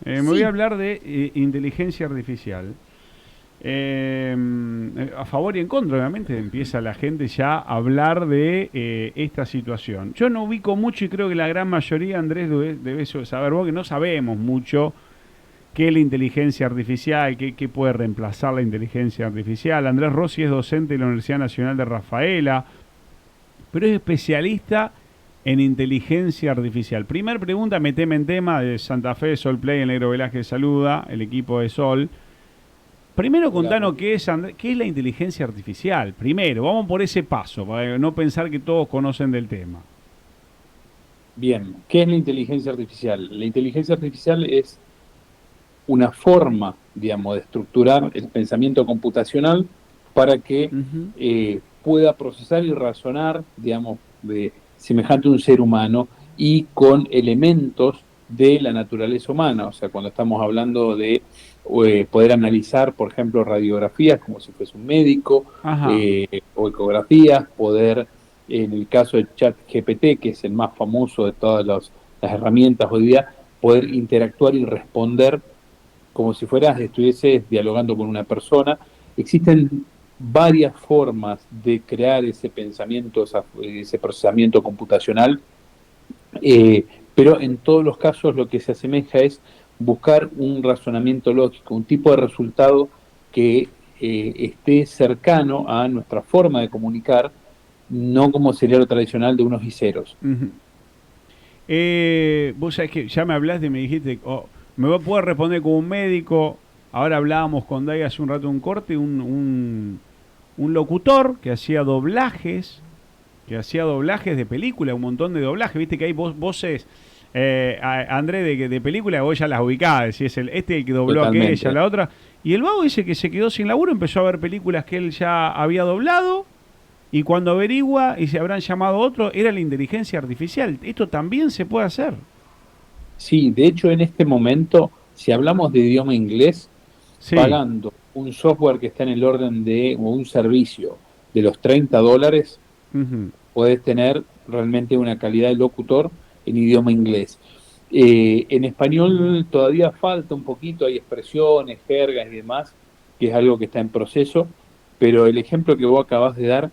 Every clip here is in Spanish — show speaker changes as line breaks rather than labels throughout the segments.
Me voy a
Sí,
hablar de inteligencia artificial. A favor y en contra, obviamente, empieza la gente ya a hablar de esta situación. Yo no ubico mucho y creo que la gran mayoría, Andrés, debes saber vos que no sabemos mucho qué es la inteligencia artificial, qué puede reemplazar la inteligencia artificial. Andrés Rossi es docente de la Universidad Nacional de Rafaela, pero es especialista en inteligencia artificial. Primer pregunta, meteme en tema de Santa Fe, Sol Play, el Negro Velázquez saluda, el equipo de Sol. Primero
hola
contanos
Rodrigo.
qué es la inteligencia artificial. Primero, vamos por ese paso, para no pensar que todos conocen del tema.
Bien, ¿qué es la inteligencia artificial? La inteligencia artificial es una forma, digamos, de estructurar el pensamiento computacional para que
Ujú.
pueda procesar y razonar, digamos, de semejante a un ser humano y con elementos de la naturaleza humana. O sea, cuando estamos hablando de poder analizar, por ejemplo, radiografías como si fuese un médico,
Ajá.
o ecografías, poder, en el caso de ChatGPT, que es el más famoso de todas las herramientas hoy día, poder interactuar y responder como si estuvieses dialogando con una persona. Existen varias formas de crear ese pensamiento, ese procesamiento computacional, eh, pero en todos los casos lo que se asemeja es buscar un razonamiento lógico, un tipo de resultado que esté cercano a nuestra forma de comunicar, no como sería lo tradicional de unos y ceros.
Ujú. Vos sabés que ya me hablaste y me dijiste, oh, me va a poder responder como un médico. Ahora hablábamos con Dai hace un rato un corte, un locutor que hacía doblajes de película, un montón de doblajes. Viste que hay voces, André, de película, vos ya las ubicás, si es el que dobló a aquella,
Totalmente.
la otra. Y el vago dice que se quedó sin laburo, empezó a ver películas que él ya había doblado. Y cuando averigua y se habrán llamado otro, era la inteligencia artificial. Esto también se puede hacer.
Sí, de hecho en este momento, si hablamos de idioma inglés,
Sí.
pagando un software que está en el orden de, o un servicio de los $30,
Ujú.
puedes tener realmente una calidad de locutor en idioma inglés. En español todavía falta un poquito, hay expresiones, jergas y demás, que es algo que está en proceso, pero el ejemplo que vos acabas de dar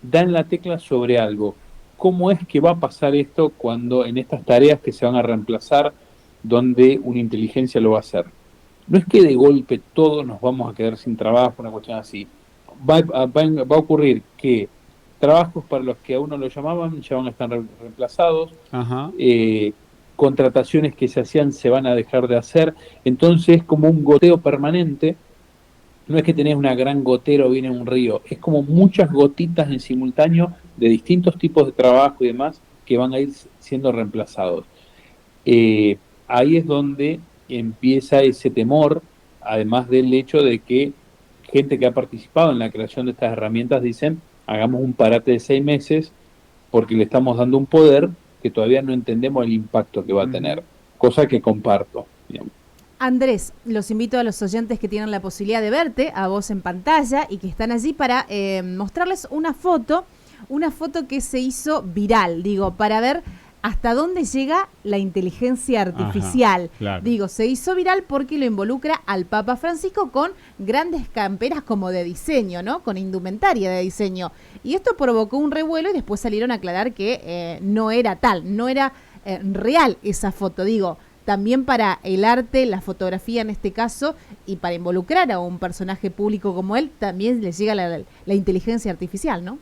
da en la tecla sobre algo. ¿Cómo es que va a pasar esto cuando en estas tareas que se van a reemplazar, donde una inteligencia lo va a hacer? No es que de golpe todos nos vamos a quedar sin trabajo, una cuestión así. Va a ocurrir que trabajos para los que a uno lo llamaban ya van a estar reemplazados,
Ajá.
eh, contrataciones que se hacían se van a dejar de hacer, entonces como un goteo permanente. No es que tenés una gran gotera o viene un río, es como muchas gotitas en simultáneo de distintos tipos de trabajo y demás que van a ir siendo reemplazados. Ahí es donde empieza ese temor, además del hecho de que gente que ha participado en la creación de estas herramientas dicen, hagamos un parate de 6 meses porque le estamos dando un poder que todavía no entendemos el impacto que va a
Ujú.
tener, cosa que comparto, digamos.
Andrés, los invito a los oyentes que tienen la posibilidad de verte, a vos en pantalla, y que están allí para mostrarles una foto que se hizo viral, digo, para ver hasta dónde llega la inteligencia
Ajá.
artificial.
Claro.
Digo, se hizo viral porque lo involucra al Papa Francisco con grandes camperas como de diseño, ¿no? Con indumentaria de diseño. Y esto provocó un revuelo y después salieron a aclarar que no era tal, no era real esa foto. Digo, también para el arte, la fotografía en este caso, y para involucrar a un personaje público como él, también le llega la inteligencia artificial, ¿no?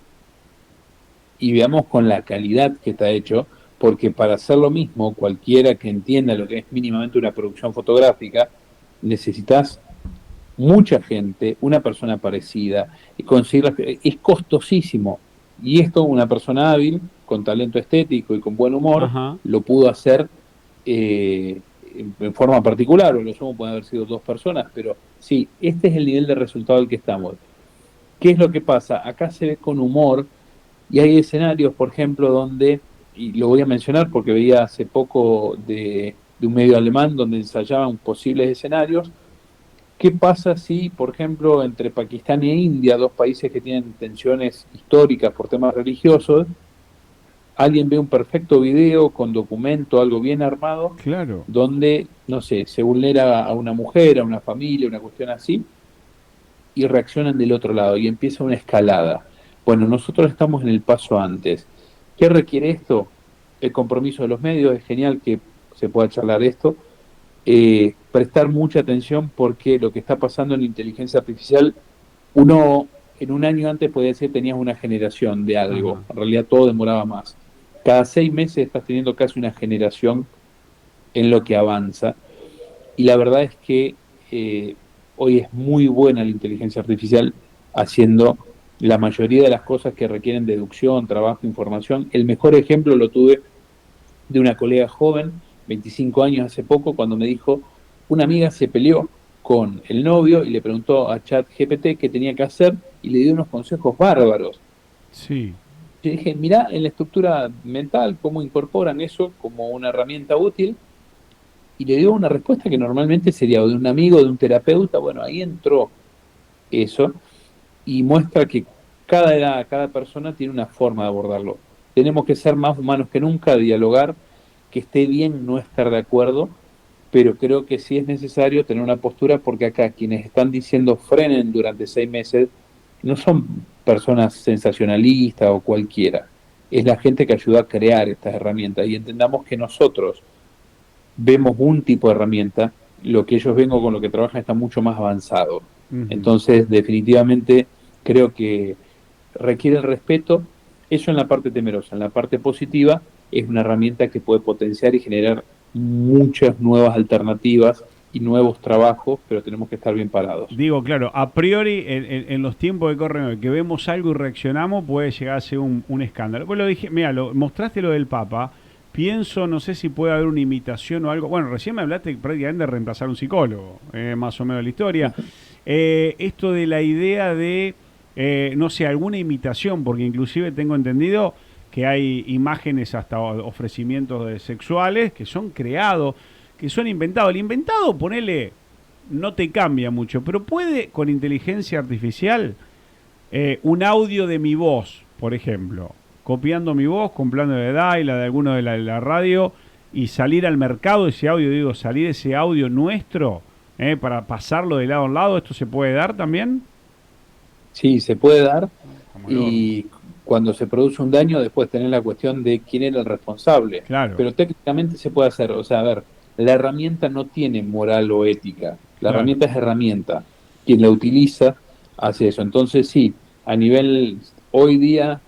Y veamos con la calidad que está hecho, porque para hacer lo mismo, cualquiera que entienda lo que es mínimamente una producción fotográfica, necesitas mucha gente, una persona parecida, y conseguirla, es costosísimo. Y esto una persona hábil, con talento estético y con buen humor,
Ajá.
lo pudo hacer en forma particular, o lo sumo pueden haber sido dos personas, pero sí, este es el nivel de resultado al que estamos. ¿Qué es lo que pasa? Acá se ve con humor y hay escenarios, por ejemplo, donde, y lo voy a mencionar porque veía hace poco de un medio alemán donde ensayaban posibles escenarios. ¿Qué pasa si, por ejemplo, entre Pakistán e India, dos países que tienen tensiones históricas por temas religiosos, alguien ve un perfecto video con documento, algo bien armado,
Claro.
donde, no sé, se vulnera a una mujer, a una familia, una cuestión así, y reaccionan del otro lado y empieza una escalada. Bueno, nosotros estamos en el paso antes. ¿Qué requiere esto? El compromiso de los medios, es genial que se pueda charlar esto. Prestar mucha atención porque lo que está pasando en la inteligencia artificial, uno en un año antes podía decir tenías una generación de algo,
Ajá.
en realidad todo demoraba más. Cada 6 meses estás teniendo casi una generación en lo que avanza y la verdad es que hoy es muy buena la inteligencia artificial haciendo la mayoría de las cosas que requieren deducción, trabajo, información. El mejor ejemplo lo tuve de una colega joven, 25 años hace poco, cuando me dijo, una amiga se peleó con el novio y le preguntó a ChatGPT qué tenía que hacer y le dio unos consejos bárbaros.
Sí.
Yo dije, mirá en la estructura mental cómo incorporan eso como una herramienta útil y le dio una respuesta que normalmente sería de un amigo, de un terapeuta. Bueno, ahí entró eso y muestra que cada edad, cada persona tiene una forma de abordarlo. Tenemos que ser más humanos que nunca, dialogar, que esté bien no estar de acuerdo, pero creo que sí es necesario tener una postura porque acá quienes están diciendo frenen durante 6 meses no son personas sensacionalistas o cualquiera, es la gente que ayudó a crear estas herramientas y entendamos que nosotros vemos un tipo de herramienta, lo que ellos ven o con lo que trabajan está mucho más avanzado.
Ujú.
Entonces, definitivamente, creo que requiere el respeto, eso en la parte temerosa. En la parte positiva, es una herramienta que puede potenciar y generar muchas nuevas alternativas y nuevos trabajos, pero tenemos que estar bien parados.
Digo, claro, a priori en los tiempos que corren hoy, que vemos algo y reaccionamos, puede llegar a ser un escándalo. Pues lo dije, mira, mostraste lo del Papa, pienso, no sé si puede haber una imitación o algo. Bueno, recién me hablaste prácticamente de reemplazar a un psicólogo, más o menos la historia. Esto de la idea de, no sé, alguna imitación, porque inclusive tengo entendido que hay imágenes hasta ofrecimientos sexuales que son creados, que son inventados. El inventado, ponele, no te cambia mucho, pero puede con inteligencia artificial un audio de mi voz, por ejemplo, copiando mi voz, comprando de edad y la de alguno de la radio y salir al mercado ese audio, digo, salir ese audio nuestro para pasarlo de lado a lado, ¿esto se puede dar también?
Sí, se puede dar
Como el horno.
y cuando se produce un daño, después tener la cuestión de quién era el responsable.
Claro,
Pero técnicamente se puede hacer. O sea, a ver, la herramienta no tiene moral o ética. La
claro.
herramienta es herramienta. Quien la utiliza hace eso. Entonces, sí, a nivel hoy día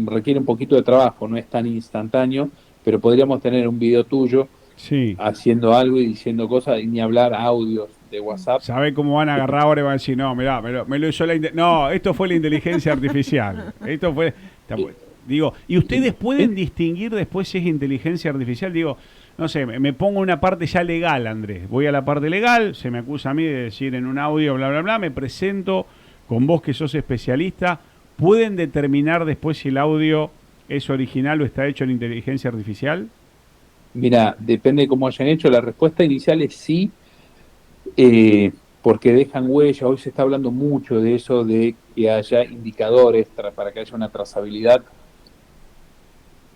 requiere un poquito de trabajo, no es tan instantáneo, pero podríamos tener un video tuyo
Sí.
haciendo algo y diciendo cosas, y ni hablar audios de WhatsApp.
¿Sabe cómo van a agarrar ahora y van a decir, no, mirá, me lo hizo no, esto fue la inteligencia artificial. Esto fue. Digo, ¿y ustedes
Es
pueden distinguir después si es inteligencia artificial? Digo, no sé, me pongo una parte ya legal, Andrés. Voy a la parte legal, se me acusa a mí de decir en un audio, bla, bla, bla, me presento con vos que sos especialista. ¿Pueden determinar después si el audio es original o está hecho en inteligencia artificial?
Mira, depende de cómo hayan hecho. La respuesta inicial es sí, porque dejan huella. Hoy se está hablando mucho de eso, de que haya indicadores para que haya una trazabilidad.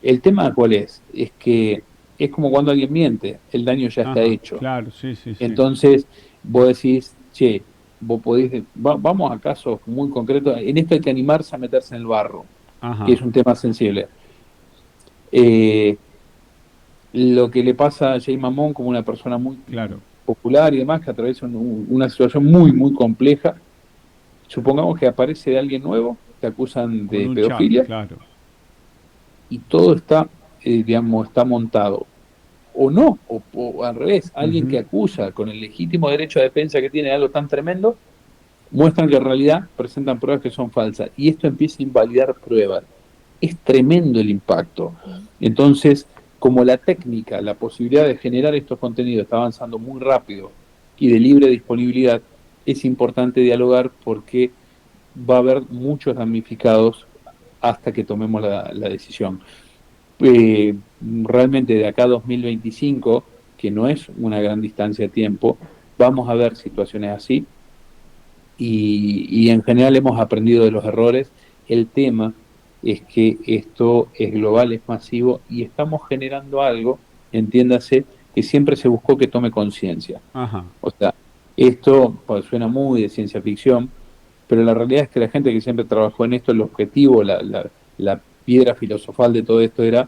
El tema cuál es que es como cuando alguien miente, el daño ya está
Ajá,
hecho.
claro, sí, sí, sí.
Entonces, vos decís, che, vos podés, vamos a casos muy concretos. En esto hay que animarse a meterse en el barro, que
Ajá,
es un tema sensible. Eh, lo que le pasa a Jay Mamón como una persona muy
claro.
popular y demás, que atraviesa una situación muy, muy compleja. Supongamos que aparece de alguien nuevo, te acusan
Con
de
un chat,
pedofilia
claro.
y todo está, digamos, está montado. O no, o al revés, alguien que
Ujú.
acusa con el legítimo derecho a defensa que tiene de algo tan tremendo, muestran que en realidad presentan pruebas que son falsas y esto empieza a invalidar pruebas. Es tremendo el impacto. Entonces, como la técnica, la posibilidad de generar estos contenidos está avanzando muy rápido y de libre disponibilidad, es importante dialogar porque va a haber muchos damnificados hasta que tomemos la decisión. Realmente de acá a 2025, que no es una gran distancia de tiempo, vamos a ver situaciones así y en general hemos aprendido de los errores. El tema es que esto es global, es masivo y estamos generando algo, entiéndase, que siempre se buscó que tome conciencia.
Ajá.
O sea, esto pues, suena muy de ciencia ficción, pero la realidad es que la gente que siempre trabajó en esto, el objetivo, la piedra filosofal de todo esto era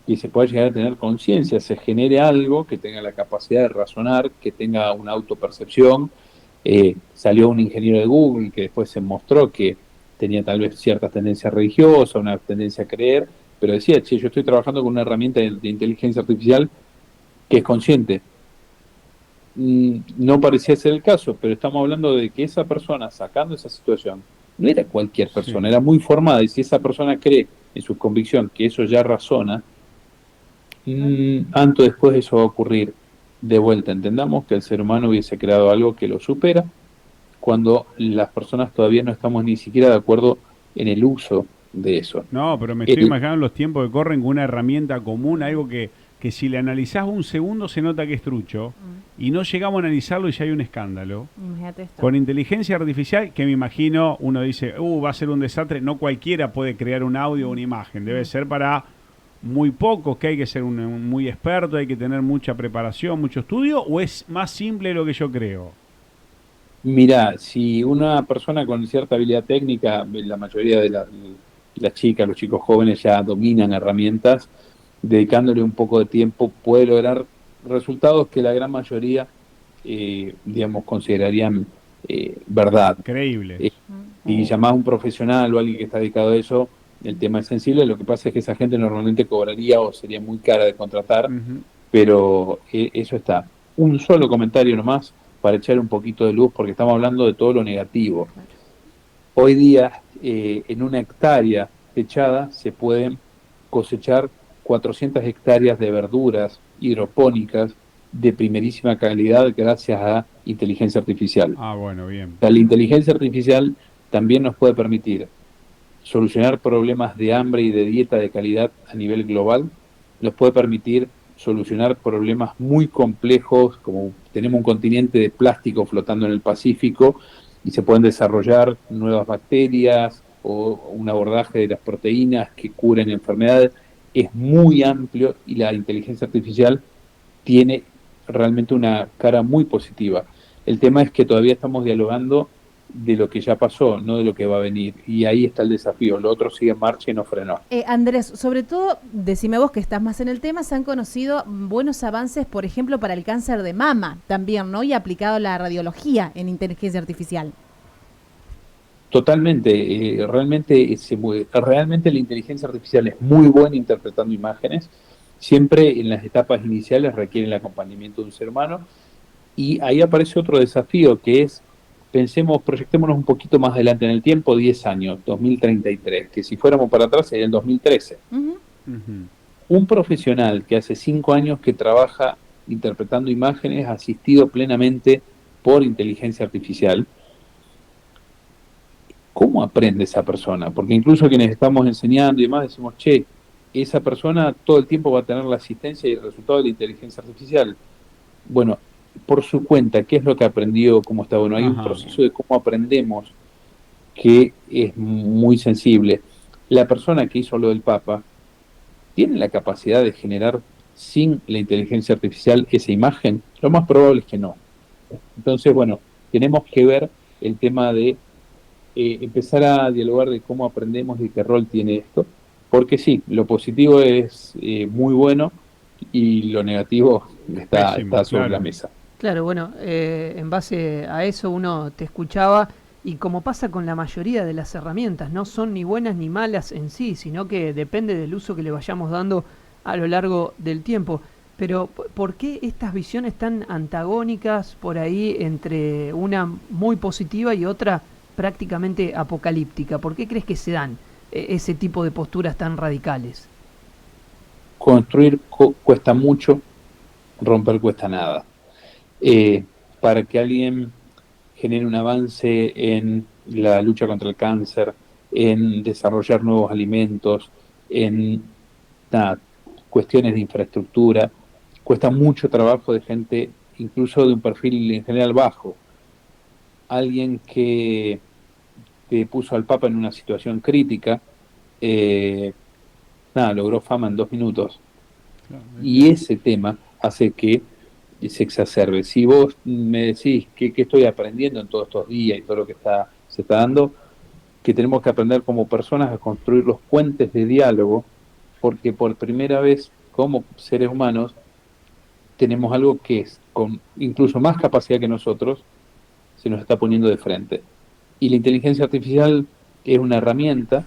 que se pueda llegar a tener conciencia, se genere algo que tenga la capacidad de razonar, que tenga una autopercepción. Salió un ingeniero de Google que después se mostró que tenía tal vez ciertas tendencias religiosas, una tendencia a creer, pero decía, che, yo estoy trabajando con una herramienta de inteligencia artificial que es consciente. No parecía ser el caso, pero estamos hablando de que esa persona sacando esa situación no era cualquier
Sí.
persona, era muy formada, y si esa persona cree en su convicción que eso ya razona, antes o después eso va a ocurrir de vuelta. Entendamos que el ser humano hubiese creado algo que lo supera cuando las personas todavía no estamos ni siquiera de acuerdo en el uso de eso.
No, pero me estoy
El,
imaginando los tiempos que corren con una herramienta común, algo que si le analizás un segundo se nota que es trucho, y no llegamos a analizarlo y ya hay un escándalo.
Imagínate esto.
Con inteligencia artificial, que me imagino, uno dice, va a ser un desastre, no cualquiera puede crear un audio o una imagen, debe ser para muy pocos, que hay que ser un muy experto, hay que tener mucha preparación, mucho estudio, o es más simple de lo que yo creo.
Mira, si una persona con cierta habilidad técnica, la mayoría de las chicas, los chicos jóvenes ya dominan herramientas, dedicándole un poco de tiempo puede lograr resultados que la gran mayoría, digamos, considerarían verdad.
Increíble.
Eh, y llamás a un profesional o alguien que está dedicado a eso, el tema es sensible, lo que pasa es que esa gente normalmente cobraría o sería muy cara de contratar,
Ujú.
pero eso está. Un solo comentario nomás para echar un poquito de luz, porque estamos hablando de todo lo negativo. Hoy día, en una hectárea techada se pueden cosechar 400 hectáreas de verduras hidropónicas de primerísima calidad gracias a inteligencia artificial.
Ah, bueno, bien.
O sea, la inteligencia artificial también nos puede permitir solucionar problemas de hambre y de dieta de calidad a nivel global, nos puede permitir solucionar problemas muy complejos, como tenemos un continente de plástico flotando en el Pacífico y se pueden desarrollar nuevas bacterias o un abordaje de las proteínas que curen enfermedades. Es muy amplio y la inteligencia artificial tiene realmente una cara muy positiva. El tema es que todavía estamos dialogando de lo que ya pasó, no de lo que va a venir. Y ahí está el desafío. Lo otro sigue en marcha y no frenó.
Andrés, sobre todo, decime vos que estás más en el tema, se han conocido buenos avances, por ejemplo, para el cáncer de mama también, ¿no? Y aplicado la radiología en inteligencia artificial.
Totalmente. Realmente la inteligencia artificial es muy buena interpretando imágenes. Siempre en las etapas iniciales requiere el acompañamiento de un ser humano. Y ahí aparece otro desafío que es, pensemos, proyectémonos un poquito más adelante en el tiempo, 10 años, 2033, que si fuéramos para atrás sería el 2013.
Ujú.
Ujú.
Un profesional que hace 5 años que trabaja interpretando imágenes, asistido plenamente por inteligencia artificial, ¿cómo aprende esa persona? Porque incluso quienes estamos enseñando y demás decimos, che, esa persona todo el tiempo va a tener la asistencia y el resultado de la inteligencia artificial. Bueno, por su cuenta, ¿qué es lo que aprendió? ¿Cómo está? Bueno, hay un
Ajá.
proceso de cómo aprendemos que es muy sensible. La persona que hizo lo del Papa tiene la capacidad de generar sin la inteligencia artificial esa imagen. Lo más probable es que no. Entonces, bueno, tenemos que ver el tema de empezar a dialogar de cómo aprendemos y qué rol tiene esto. Porque sí, lo positivo es muy bueno y lo negativo
Pésimo,
está sobre la
claro.
mesa.
Claro, bueno, en base a eso uno te escuchaba y como pasa con la mayoría de las herramientas, no son ni buenas ni malas en sí, sino que depende del uso que le vayamos dando a lo largo del tiempo. Pero ¿por qué estas visiones tan antagónicas por ahí entre una muy positiva y otra prácticamente apocalíptica? ¿Por qué crees que se dan ese tipo de posturas tan radicales?
Construir cuesta mucho, romper cuesta nada. Eh, para que alguien genere un avance en la lucha contra el cáncer, en desarrollar nuevos alimentos, en nada, cuestiones de infraestructura, cuesta mucho trabajo de gente, incluso de un perfil en general bajo. Alguien que puso al Papa en una situación crítica, eh, nada, logró fama en 2 minutos.
Claro,
Y ese tema hace que se exacerbe. Si vos me decís qué estoy aprendiendo en todos estos días y todo lo que se está dando, que tenemos que aprender como personas a construir los puentes de diálogo, porque por primera vez como seres humanos tenemos algo que es con incluso más capacidad que nosotros, se nos está poniendo de frente. Y la inteligencia artificial es una herramienta,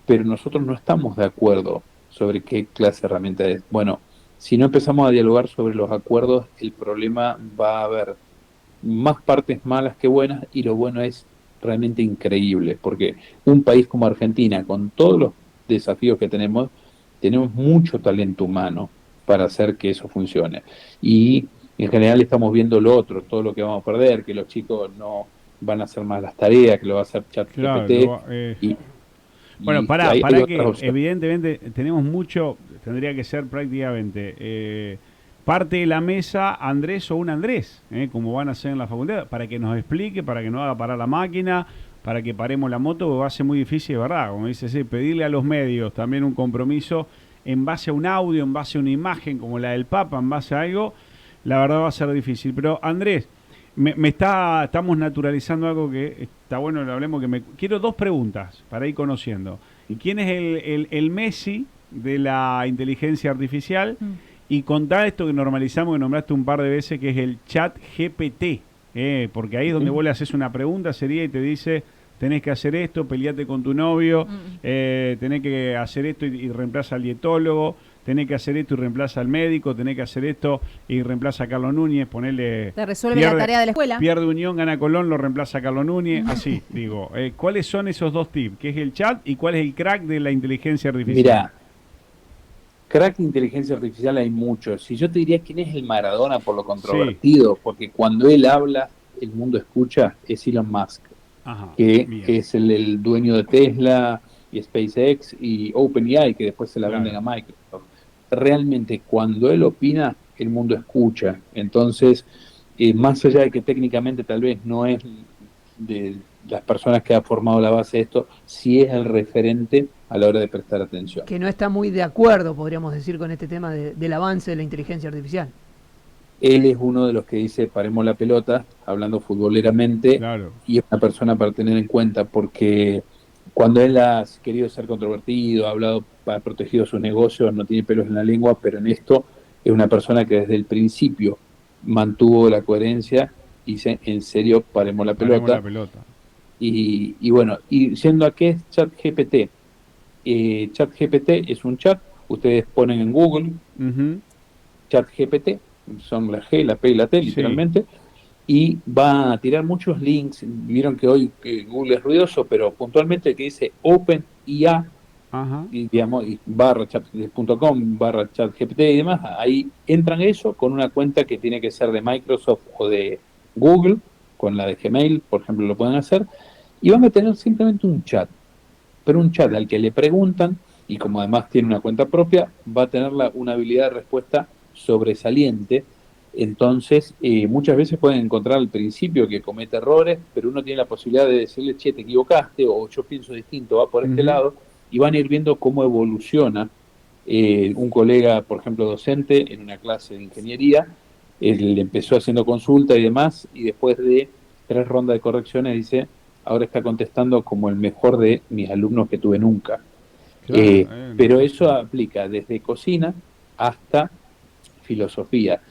pero nosotros no estamos de acuerdo sobre qué clase de herramienta es. Bueno, si no empezamos a dialogar sobre los acuerdos, el problema va a haber más partes malas que buenas, y lo bueno es realmente increíble, porque un país como Argentina, con todos los desafíos que tenemos mucho talento humano para hacer que eso funcione. Y en general estamos viendo lo otro, todo lo que vamos a perder, que los chicos no van a hacer más las tareas, que lo va a hacer
claro,
ChatGPT, y,
bueno,
y hay
para
otras
que
opciones.
evidentemente tenemos mucho, tendría que ser prácticamente parte de la mesa Andrés o un Andrés, como van a hacer en la facultad, para que nos explique, para que no haga parar la máquina, para que paremos la moto, porque va a ser muy difícil, ¿verdad? Como dice, sí, pedirle a los medios también un compromiso en base a un audio, en base a una imagen como la del Papa, en base a algo, la verdad va a ser difícil. Pero Andrés, estamos naturalizando algo que está bueno que lo hablemos, quiero dos preguntas para ir conociendo. ¿Quién es el Messi de la inteligencia artificial? Y contar esto que normalizamos, que nombraste un par de veces, que es el chat GPT, porque ahí es donde vos le haces una pregunta seria y te dice, tenés que hacer esto, peleate con tu novio, tenés que hacer esto y reemplaza al dietólogo, tenés que hacer esto y reemplaza al médico, tenés que hacer esto y reemplaza a Carlos Núñez, ponerle...
Te resuelve la tarea de la escuela.
Pierde Unión, gana Colón, lo reemplaza a Carlos Núñez, así, digo. ¿Cuáles son esos dos tips? ¿Qué es el chat y cuál es el crack de la inteligencia artificial?
Mira, crack de inteligencia artificial hay muchos. Si yo te diría quién es el Maradona por lo controvertido, porque cuando él habla, el mundo escucha, es Elon Musk,
Ajá,
que
bien.
es el dueño de Tesla y SpaceX y OpenAI, que después se la
Claro.
venden a Microsoft. Realmente, cuando él opina, el mundo escucha. Entonces, más allá de que técnicamente tal vez no es de las personas que ha formado la base de esto, sí es el referente a la hora de prestar atención.
Que no está muy de acuerdo, podríamos decir, con este tema del avance de la inteligencia artificial.
Él es uno de los que dice paremos la pelota, hablando futboleramente,
Claro.
y es una persona para tener en cuenta, porque cuando él ha querido ser controvertido, ha hablado, ha protegido sus negocios, no tiene pelos en la lengua, pero en esto es una persona que desde el principio mantuvo la coherencia y dice, en serio, paremos la
Paremos
pelota.
la pelota.
Y bueno, y siendo a qué es ChatGPT. ChatGPT es un chat, ustedes ponen en Google ChatGPT, son la G, la P y la T, literalmente, y va a tirar muchos links. Vieron que hoy Google es ruidoso, pero puntualmente el que dice OpenIA, y digamos, y barra chat.com, barra ChatGPT y demás, ahí entran eso con una cuenta que tiene que ser de Microsoft o de Google, con la de Gmail, por ejemplo, lo pueden hacer, y van a tener simplemente un chat, pero un chat al que le preguntan, y como además tiene una cuenta propia, va a tener una habilidad de respuesta sobresaliente. Entonces, muchas veces pueden encontrar al principio que comete errores, pero uno tiene la posibilidad de decirle, che, te equivocaste, o yo pienso distinto, va por este lado, y van a ir viendo cómo evoluciona. Un colega, por ejemplo, docente, en una clase de ingeniería, él empezó haciendo consulta y demás, y después de 3 rondas de correcciones dice, ahora está contestando como el mejor de mis alumnos que tuve nunca.
Claro,
Pero eso aplica desde cocina hasta filosofía.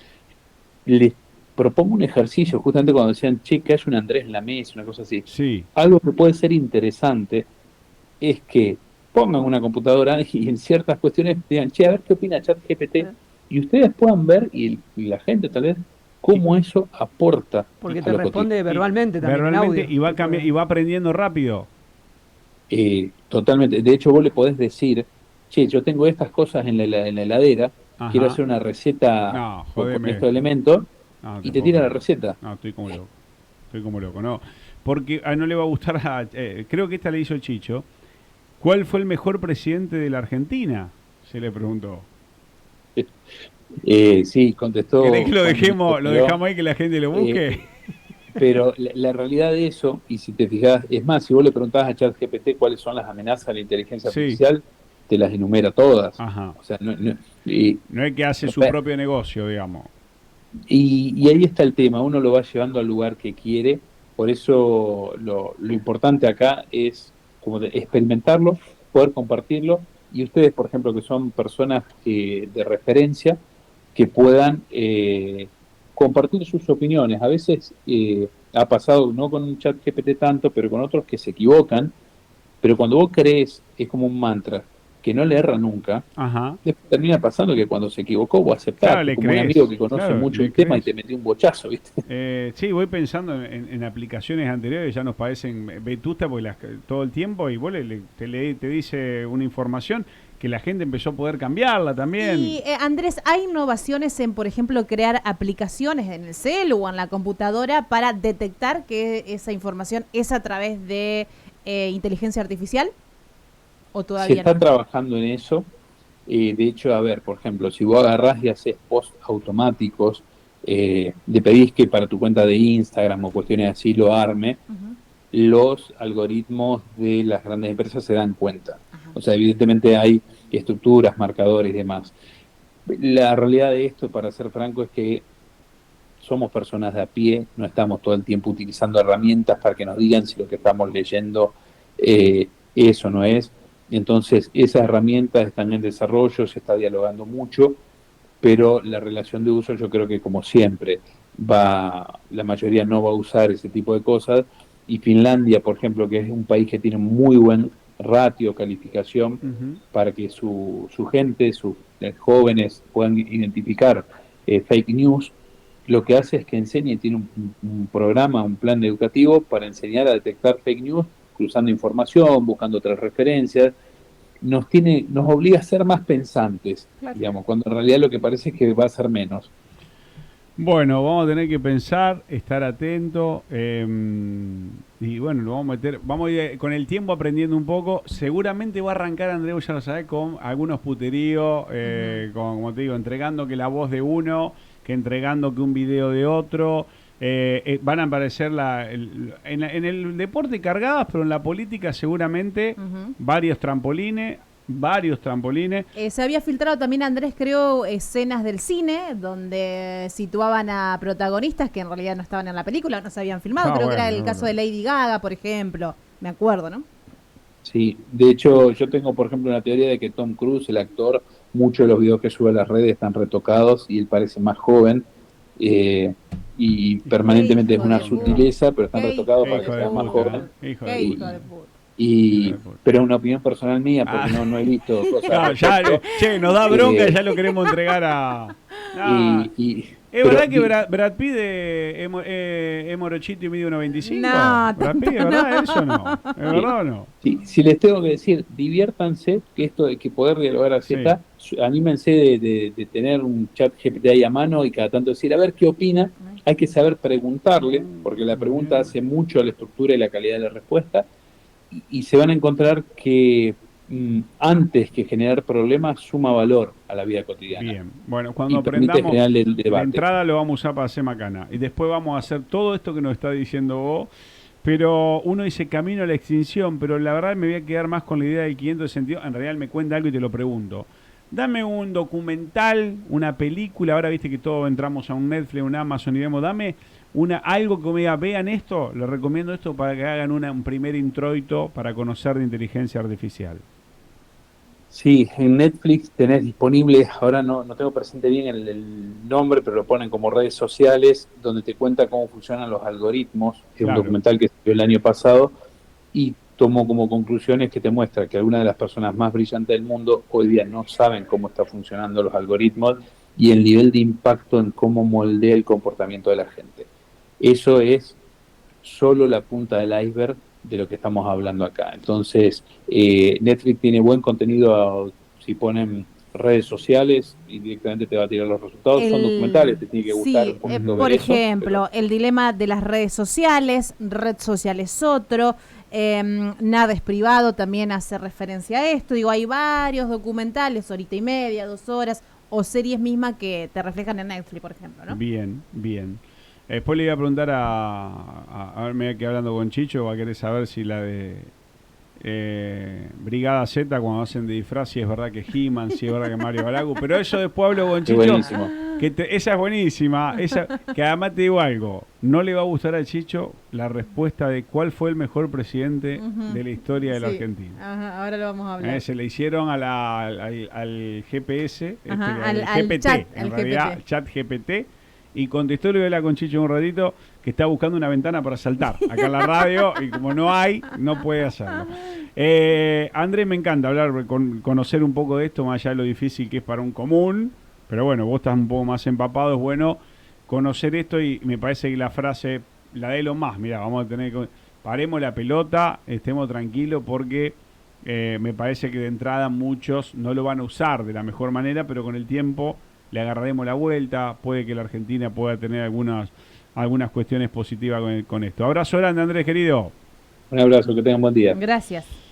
Les propongo un ejercicio, justamente cuando decían, che, que hay un Andrés en la mesa, una cosa así.
Sí.
Algo que puede ser interesante es que pongan una computadora y en ciertas cuestiones digan, che, a ver qué opina ChatGPT, y ustedes puedan ver, y la gente tal vez, cómo eso aporta.
Porque
a
te
lo
responde
cotidiano.
verbalmente también.
Verbalmente
en audio.
y va aprendiendo rápido.
Totalmente. De hecho, vos le podés decir, che, yo tengo estas cosas en la heladera, quiero hacer una receta
No,
con
jodeme.
estos elementos,
No,
y te tira la
tampoco.
receta.
No, estoy como loco, no. Porque no le va a gustar creo que esta le hizo el Chicho. ¿Cuál fue el mejor presidente de la Argentina? Se le preguntó.
Sí, contestó.
¿Querés que lo
Juan
dejemos,
Domingo Perón.
ahí que la gente lo busque?
Pero la realidad de eso, y si te fijas, es más, si vos le preguntabas a ChatGPT cuáles son las amenazas a la inteligencia
Sí,
artificial, te las enumera todas.
ajá.
O sea, y,
No es que hace su propio negocio, digamos.
y ahí está el tema, uno lo va llevando al lugar que quiere, por eso lo importante acá es como experimentarlo, poder compartirlo, y ustedes, por ejemplo, que son personas de referencia, que puedan compartir sus opiniones. A veces ha pasado, no con un chat GPT tanto, pero con otros que se equivocan, pero cuando vos crees, es como un mantra, que no le erra nunca,
Ajá.
después termina pasando que cuando se equivocó vos
Claro,
aceptaste,
le
como un amigo
crees.
que conoce
Claro,
mucho
le
un tema y
crees.
te metió un bochazo, ¿viste?
Sí, voy pensando en aplicaciones anteriores, ya nos parecen vetustas porque todo el tiempo y vos te dice una información que la gente empezó a poder cambiarla también.
Y Andrés, ¿hay innovaciones en, por ejemplo, crear aplicaciones en el celu o en la computadora para detectar que esa información es a través de inteligencia artificial? ¿O
Se
todavía
está
no?
trabajando en eso. De hecho, a ver, por ejemplo, si vos agarrás y haces posts automáticos, le pedís que para tu cuenta de Instagram o cuestiones así lo arme,
Ujú.
los algoritmos de las grandes empresas se dan cuenta.
Ajá.
O sea, evidentemente hay estructuras, marcadores y demás. La realidad de esto, para ser franco, es que somos personas de a pie, no estamos todo el tiempo utilizando herramientas para que nos digan si lo que estamos leyendo es o no es. Entonces, esas herramientas están en desarrollo, se está dialogando mucho, pero la relación de uso yo creo que como siempre la mayoría no va a usar ese tipo de cosas, y Finlandia, por ejemplo, que es un país que tiene muy buen ratio, calificación,
Ujú.
para que su gente, sus jóvenes puedan identificar fake news, lo que hace es que enseña y tiene un programa, un plan educativo para enseñar a detectar fake news, cruzando información, buscando otras referencias, nos obliga a ser más pensantes,
Claro.
digamos, cuando en realidad lo que parece es que va a ser menos.
Bueno, vamos a tener que pensar, estar atento y bueno, lo vamos a meter, vamos a ir con el tiempo aprendiendo un poco. Seguramente va a arrancar Andreu, ya lo sabes, con algunos puteríos, con, como te digo, entregando que la voz de uno, que entregando que un video de otro. Van a aparecer en el deporte cargadas, pero en la política seguramente
Ujú.
varios trampolines.
Se había filtrado también, Andrés, creo, escenas del cine donde situaban a protagonistas que en realidad no estaban en la película, no se habían filmado.
Ah,
Creo que era el
bueno,
caso de Lady Gaga, por ejemplo. Me acuerdo, ¿no?
Sí, de hecho yo tengo por ejemplo una teoría de que Tom Cruise, el actor, muchos de los videos que sube a las redes están retocados y él parece más joven, eh, y
Qué
permanentemente es
hijo
una
de puta.
sutileza, pero están
Qué
retocados
hijo
para
de
que
Hijo de
sea más
puta.
joven.
puta, hijo de
Qué hijo
puta,
de
Y,
puta.
hijo de
y
puta.
pero es una opinión personal mía
Ah.
porque no he visto cosas al
No, ya,
respecto.
che, nos da bronca y
Eh,
ya lo queremos entregar a... Ah, ¿es
pero
verdad que Brad Pitt es morochito y mide 1,25?
No,
¿Brad Pitt,
tanto
es verdad
no.
eso o no? ¿Es verdad o no?
si les tengo que decir, diviértanse, que esto de que poder dialogar así
Sí.
está, anímense de tener un chat GPT ahí a mano y cada tanto decir, a ver qué opina, hay que saber preguntarle, porque la
Muy
pregunta
bien.
hace mucho a la estructura y la calidad de la respuesta, y se van a encontrar que antes que generar problemas, suma valor a la vida cotidiana
Bien. Bueno, cuando
y permite
aprendamos,
generar el
de
debate.
entrada lo vamos a usar para hacer macana. Y después vamos a hacer todo esto que nos está diciendo vos. Pero uno dice camino a la extinción, pero la verdad me voy a quedar más con la idea del 500 de sentido. En realidad me cuenta algo y te lo pregunto. Dame un documental, una película, ahora viste que todos entramos a un Netflix, un Amazon y vemos, dame algo que me diga, vean esto, les recomiendo esto para que hagan un primer introito para conocer de inteligencia artificial.
Sí, en Netflix tenés disponible, ahora no tengo presente bien el nombre, pero lo ponen como redes sociales, donde te cuenta cómo funcionan los algoritmos. Es un
Claro,
documental que salió el año pasado y tomó como conclusiones que te muestra que algunas de las personas más brillantes del mundo hoy día no saben cómo están funcionando los algoritmos y el nivel de impacto en cómo moldea el comportamiento de la gente. Eso es solo la punta del iceberg de lo que estamos hablando acá. Entonces, Netflix tiene buen contenido, si ponen redes sociales y directamente te va a tirar los resultados, son documentales, te tiene que gustar
Sí,
un poquito
por
ver eso, pero
ejemplo, el dilema de las redes sociales, red social es otro, nada es privado, también hace referencia a esto. Digo, hay varios documentales, horita y media, 2 horas, o series mismas que te reflejan en Netflix, por ejemplo, ¿no?
bien, bien. Después le iba a preguntar a ver, me voy a quedar hablando con Chicho, va a querer saber si la de Brigada Z, cuando hacen de disfraz, si es verdad que He-Man, si es verdad que Mario Balagu, pero eso después hablo con
Qué
Chicho,
buenísimo.
esa es buenísima, que además te digo algo, no le va a gustar al Chicho la respuesta de cuál fue el mejor presidente de la historia de la
Sí.
Argentina.
Ajá, ahora lo vamos a hablar.
Se le hicieron al GPS,
Ajá,
al
al
GPT,
chat,
en
al
realidad,
GPT.
chat GPT, y contestó y lo la con Chicho un ratito, que está buscando una ventana para saltar acá en la radio, y como no hay, no puede hacerlo. Andrés, me encanta hablar, conocer un poco de esto, más allá de lo difícil que es para un común, pero bueno, vos estás un poco más empapado, es bueno conocer esto, y me parece que la frase, la de Elon Musk, mira, vamos a tener que... Paremos la pelota, estemos tranquilos, porque me parece que de entrada muchos no lo van a usar de la mejor manera, pero con el tiempo le agarraremos la vuelta, puede que la Argentina pueda tener algunas cuestiones positivas con esto. Abrazo grande, Andrés, querido.
Un abrazo, que tengan buen día.
Gracias.